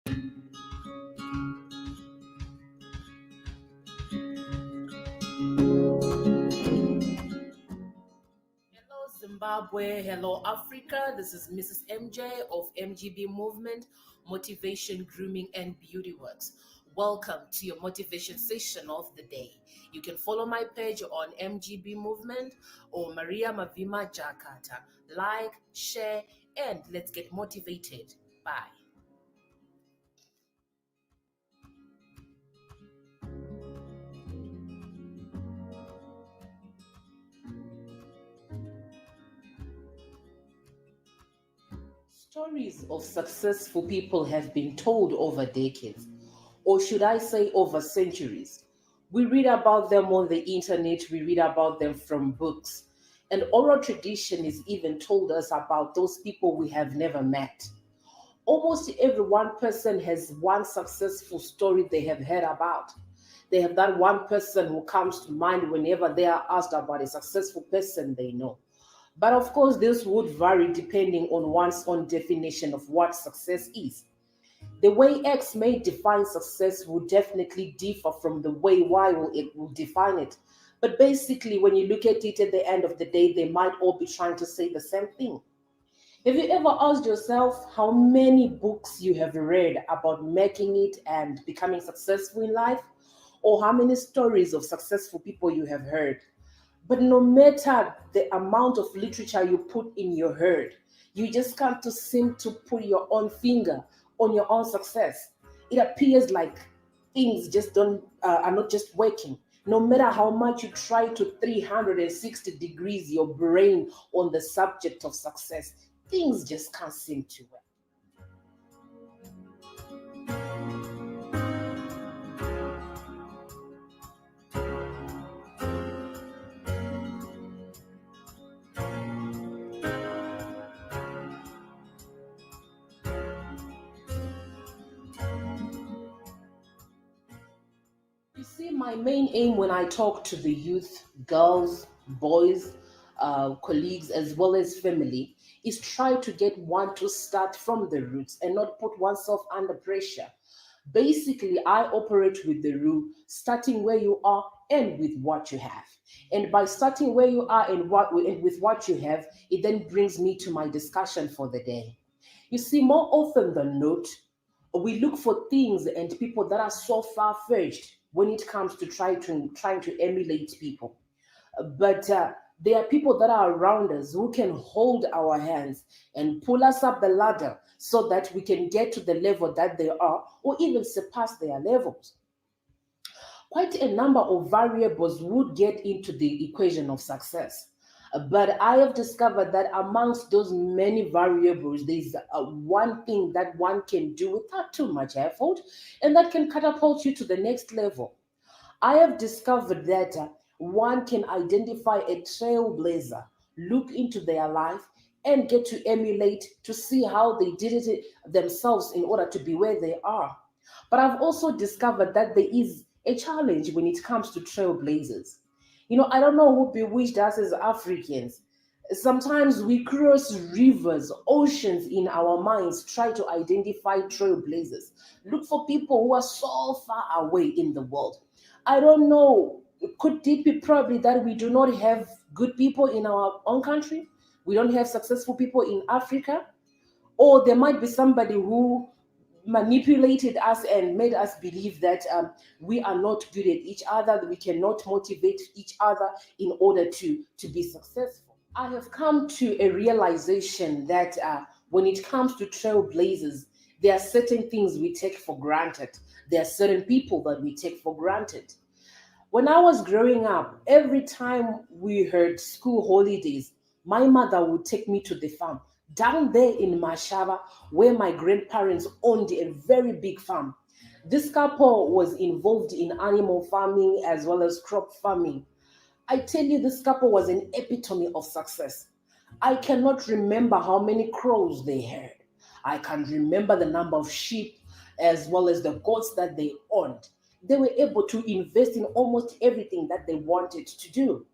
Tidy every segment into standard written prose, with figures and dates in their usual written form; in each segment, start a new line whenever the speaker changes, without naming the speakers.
Hello, Zimbabwe. Hello, Africa. This is Mrs. MJ of MGB Movement, Motivation, Grooming, and Beauty Works. Welcome to your motivation session of the day. You can follow my page on MGB Movement or Maria Mavima Jakarta. Like, share, and let's get motivated. Bye. Stories of successful people have been told over decades, or should I say over centuries. We read about them on the internet, we read about them from books, and oral tradition has even told us about those people we have never met. Almost every one person has one successful story they have heard about. They have that one person who comes to mind whenever they are asked about a successful person they know. But of course, this would vary depending on one's own definition of what success is. The way X may define success will definitely differ from the way it will define it. But basically, when you look at it at the end of the day, they might all be trying to say the same thing. Have you ever asked yourself how many books you have read about making it and becoming successful in life? Or how many stories of successful people you have heard? But no matter the amount of literature you put in your head, you just can't to seem to put your own finger on your own success. It appears like things just don't are not just working. No matter how much you try to 360 degrees your brain on the subject of success, things just can't seem to work. You see, my main aim when I talk to the youth, girls, boys, colleagues, as well as family, is try to get one to start from the roots and not put oneself under pressure. Basically, I operate with the rule starting where you are and with what you have. And by starting where you are and with what you have, it then brings me to my discussion for the day. You see, more often than not, we look for things and people that are so far-fetched when it comes to trying to emulate people. But there are people that are around us who can hold our hands and pull us up the ladder so that we can get to the level that they are or even surpass their levels. Quite a number of variables would get into the equation of success. But I have discovered that amongst those many variables, there's one thing that one can do without too much effort, and that can catapult you to the next level. I have discovered that one can identify a trailblazer, look into their life, and get to emulate to see how they did it themselves in order to be where they are. But I've also discovered that there is a challenge when it comes to trailblazers. I don't know who bewitched us as Africans. Sometimes we cross rivers, oceans in our minds, try to identify trailblazers. Look for people who are so far away in the world. I don't know. Could it be probably that we do not have good people in our own country? We don't have successful people in Africa? Or there might be somebody who manipulated us and made us believe that we are not good at each other, that we cannot motivate each other in order to be successful. I have come to a realization that when it comes to trailblazers, there are certain things we take for granted. There are certain people that we take for granted. When I was growing up, every time we heard school holidays, my mother would take me to the farm down there in Mashaba, where my grandparents owned a very big farm. This couple was involved in animal farming as well as crop farming. I tell you, this couple was an epitome of success. I cannot remember how many crows they had. I can remember the number of sheep as well as the goats that they owned. They were able to invest in almost everything that they wanted to do,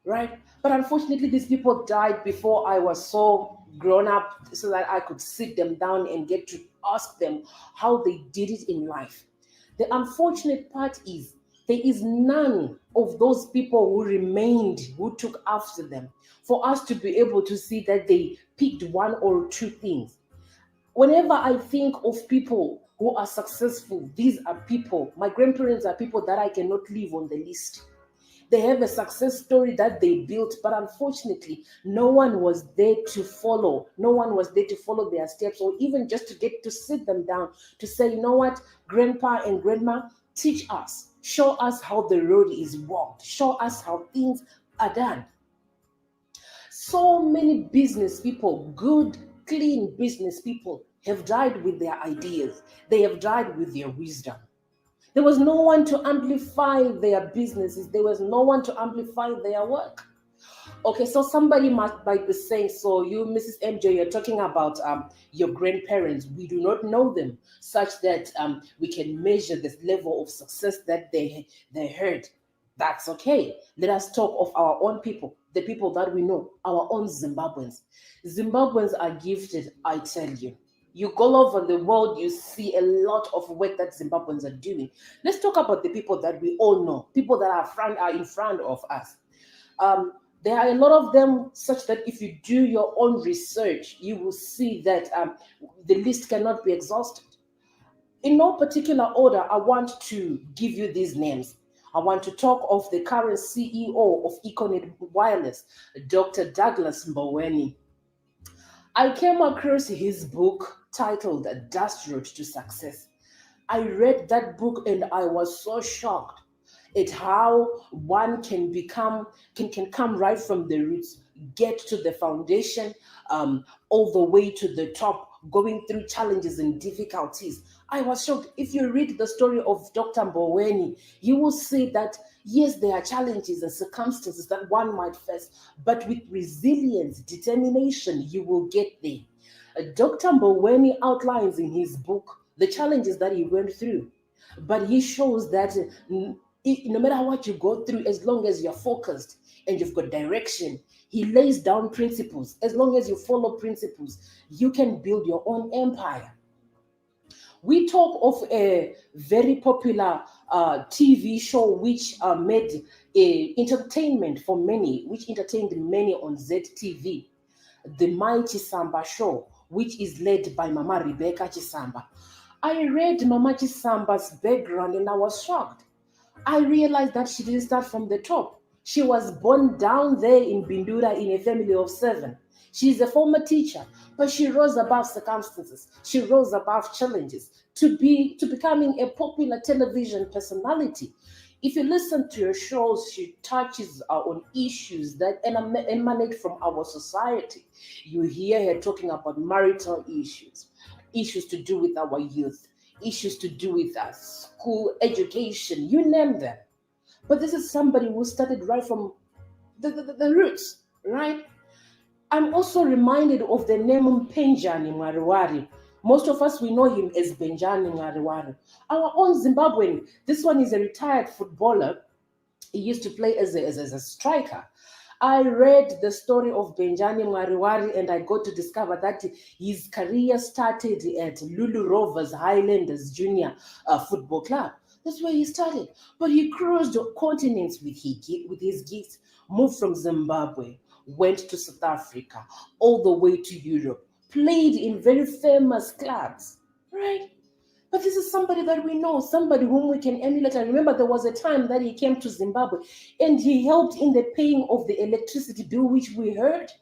right? But unfortunately, these people died before I was so grown up so that I could sit them down and get to ask them how they did it in life. The unfortunate part is there is none of those people who remained, who took after them, for us to be able to see that they picked one or two things. Whenever I think of people who are successful, these are people, my grandparents are people that I cannot leave on the list. They have a success story that they built, but unfortunately, no one was there to follow. No one was there to follow their steps, or even just to get to sit them down to say, you know what, grandpa and grandma, teach us, show us how the road is walked, show us how things are done. So many business people, good, clean business people, have died with their ideas, they have died with their wisdom. There was no one to amplify their businesses. There was no one to amplify their work. Okay, so somebody might be saying, so you, Mrs. MJ, you're talking about your grandparents. We do not know them such that we can measure the level of success that they had. That's okay. Let us talk of our own people, the people that we know, our own Zimbabweans. Zimbabweans are gifted, I tell you. You go over the world, you see a lot of work that Zimbabweans are doing. Let's talk about the people that we all know, people that are in front of us. Um, there are a lot of them, such that if you do your own research, you will see that the list cannot be exhausted. In no particular order, I want to give you these names. I want to talk of the current CEO of Econet Wireless, Dr. Douglas Mboweni. I came across his book titled Dust Road to Success. I read that book and I was so shocked at how one can come right from the roots, get to the foundation, all the way to the top, going through challenges and difficulties. I was shocked. If you read the story of Dr. Mboweni, you will see that yes, there are challenges and circumstances that one might face, but with resilience, determination, you will get there. Dr. Mboweni outlines in his book the challenges that he went through, but he shows that no matter what you go through, as long as you're focused and you've got direction, he lays down principles. As long as you follow principles, you can build your own empire. We talk of a very popular TV show which made entertainment for many, which entertained many on ZTV, the Mighty Samba show, which is led by Mama Rebecca Chisamba. I read Mama Chisamba's background and I was shocked. I realized that she didn't start from the top. She was born down there in Bindura in a family of 7. She's a former teacher, but she rose above circumstances. She rose above challenges to becoming a popular television personality. If you listen to her shows, she touches on issues that emanate from our society. You hear her talking about marital issues, issues to do with our youth, issues to do with us, school, education, you name them. But this is somebody who started right from the roots, right? I'm also reminded of the name Mpenjani Mwariwari. Most of us, we know him as Benjani Mwariwari. Our own Zimbabwean, this one is a retired footballer. He used to play as a striker. I read the story of Benjani Mwariwari and I got to discover that his career started at Lulu Rovers Highlanders Junior Football Club. That's where he started. But he crossed continents with his gifts, moved from Zimbabwe, went to South Africa, all the way to Europe, played in very famous clubs, right? But this is somebody that we know, somebody whom we can emulate. I remember there was a time that he came to Zimbabwe and he helped in the paying of the electricity bill, which we heard.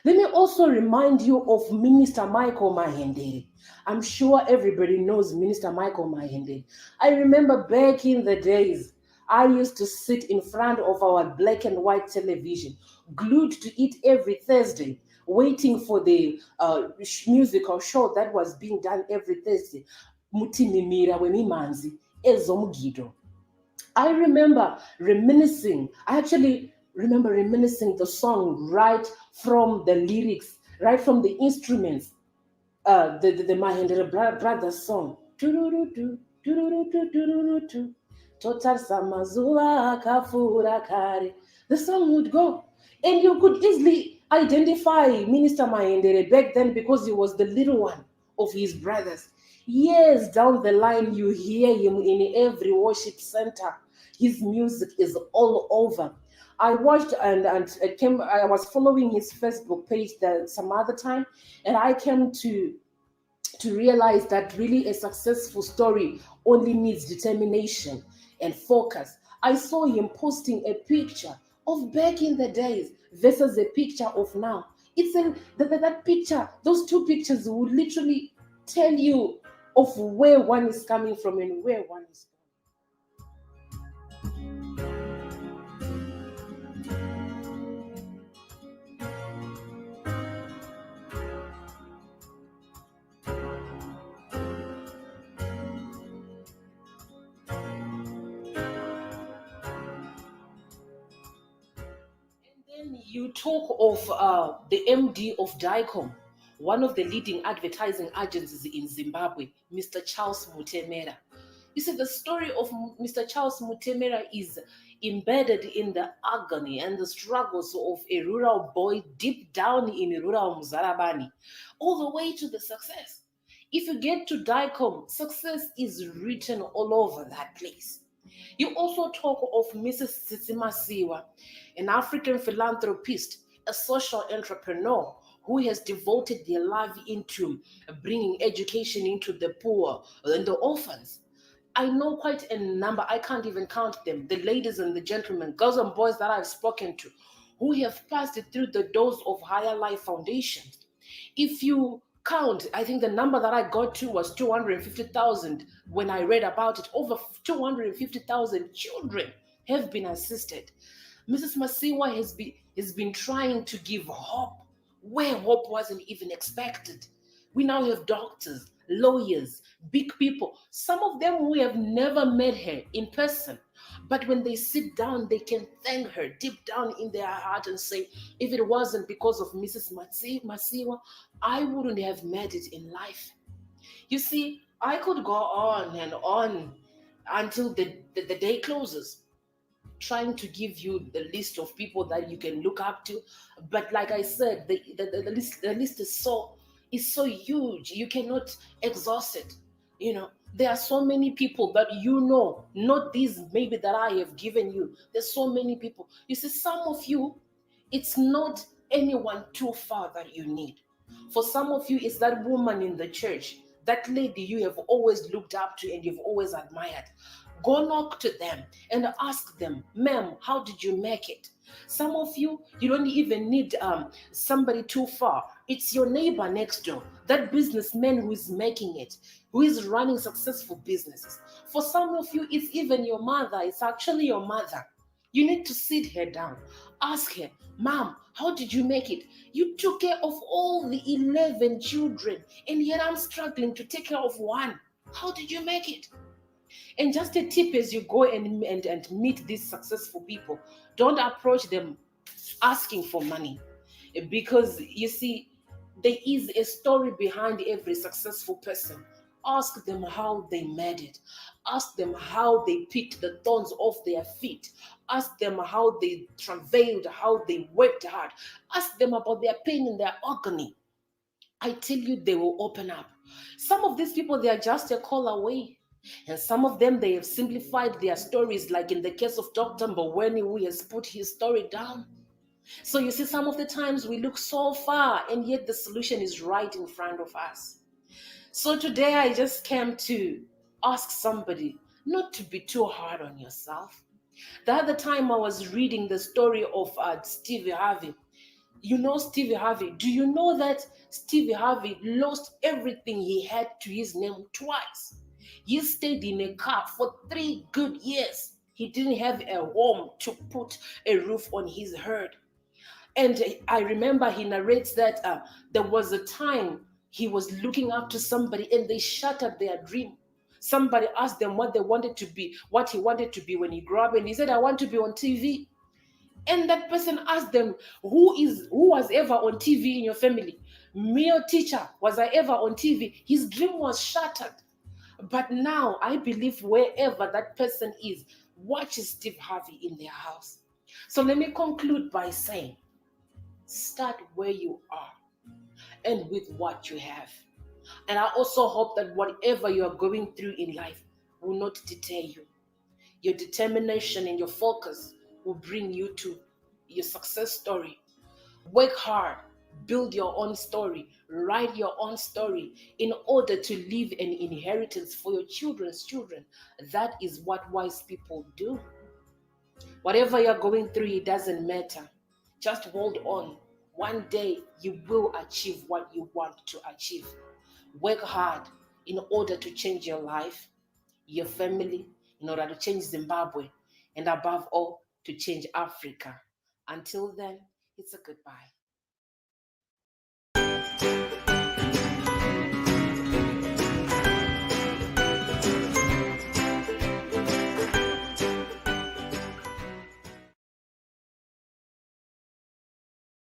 Let me also remind you of Minister Michael Mahendere. I'm sure everybody knows Minister Michael Mahendere. I remember back in the days, I used to sit in front of our black and white television, glued to it every Thursday, waiting for the musical show that was being done every Thursday. Mutimimira Wemimanzi, Ezomgido. I remember reminiscing. I actually remember reminiscing the song right from the lyrics, right from the instruments. The Mahendra Brothers song. Tururutu, tururutu, tururutu. Total Samazuwa Kafura Kari. The song would go. And you could easily identify Minister Mahendere back then because he was the little one of his brothers. Years down the line, you hear him in every worship center. His music is all over. I watched and it came. I was following his Facebook page some other time, and I came to realize that really a successful story only needs determination and focus. I saw him posting a picture of back in the days versus a picture of now. It's that picture, those two pictures would literally tell you of where one is coming from and where one is going. Then you talk of the MD of DICOM, one of the leading advertising agencies in Zimbabwe, Mr. Charles Mutemera. You see, the story of Mr. Charles Mutemera is embedded in the agony and the struggles of a rural boy deep down in rural Muzarabani, all the way to the success. If you get to DICOM, success is written all over that place. You also talk of Mrs. Tsitsimmasiwa, an African philanthropist, a social entrepreneur who has devoted their life into bringing education into the poor and the orphans. I know quite a number, I can't even count them, the ladies and the gentlemen, girls and boys that I've spoken to, who have passed through the doors of Higher Life Foundation. If you count, I think the number that I got to was 250,000 when I read about it. Over 250,000 children have been assisted. Mrs. Masiwa has been trying to give hope where hope wasn't even expected. We now have doctors, lawyers, big people, some of them who have never met her in person. But when they sit down, they can thank her deep down in their heart and say, if it wasn't because of Mrs. Masiwa, I wouldn't have made it in life. You see, I could go on and on until the day closes, trying to give you the list of people that you can look up to. But like I said, the list is so huge. You cannot exhaust it. There are so many people that not these maybe that I have given you. There's so many people. You see, some of you, it's not anyone too far that you need. For some of you, it's that woman in the church, that lady you have always looked up to and you've always admired. Go knock to them and ask them, ma'am, how did you make it? Some of you, you don't even need somebody too far. It's your neighbor next door, that businessman who is making it, who is running successful businesses. For some of you, it's even your mother. It's actually your mother. You need to sit her down. Ask her, Mom, how did you make it? You took care of all the 11 children, and yet I'm struggling to take care of one. How did you make it? And just a tip as you go and meet these successful people, don't approach them asking for money. Because you see, there is a story behind every successful person. Ask them how they made it. Ask them how they picked the thorns off their feet. Ask them how they travailed, how they worked hard. Ask them about their pain and their agony. I tell you, they will open up. Some of these people, they are just a call away. And some of them, they have simplified their stories, like in the case of Dr. Mboweni, who has put his story down. So you see, some of the times we look so far, and yet the solution is right in front of us. So today I just came to ask somebody not to be too hard on yourself. The other time I was reading the story of Stevie Harvey. You know Stevie Harvey. Do you know that Stevie Harvey lost everything he had to his name twice? He stayed in a car for 3 good years. He didn't have a home to put a roof on his head. And I remember he narrates that there was a time he was looking up to somebody and they shattered their dream. Somebody asked them what they wanted to be, what he wanted to be when he grew up, and he said, I want to be on TV. And that person asked them, who was ever on TV in your family? Me or teacher, was I ever on TV? His dream was shattered. But now I believe wherever that person is, watches Steve Harvey in their house. So let me conclude by saying, start where you are and with what you have. And I also hope that whatever you are going through in life will not deter you. Your determination and your focus will bring you to your success story. Work hard, build your own story, write your own story in order to leave an inheritance for your children's children. That is what wise people do. Whatever you're going through, it doesn't matter. Just hold on. One day you will achieve what you want to achieve. Work hard in order to change your life, your family, in order to change Zimbabwe, and above all, to change Africa. Until then, it's a goodbye.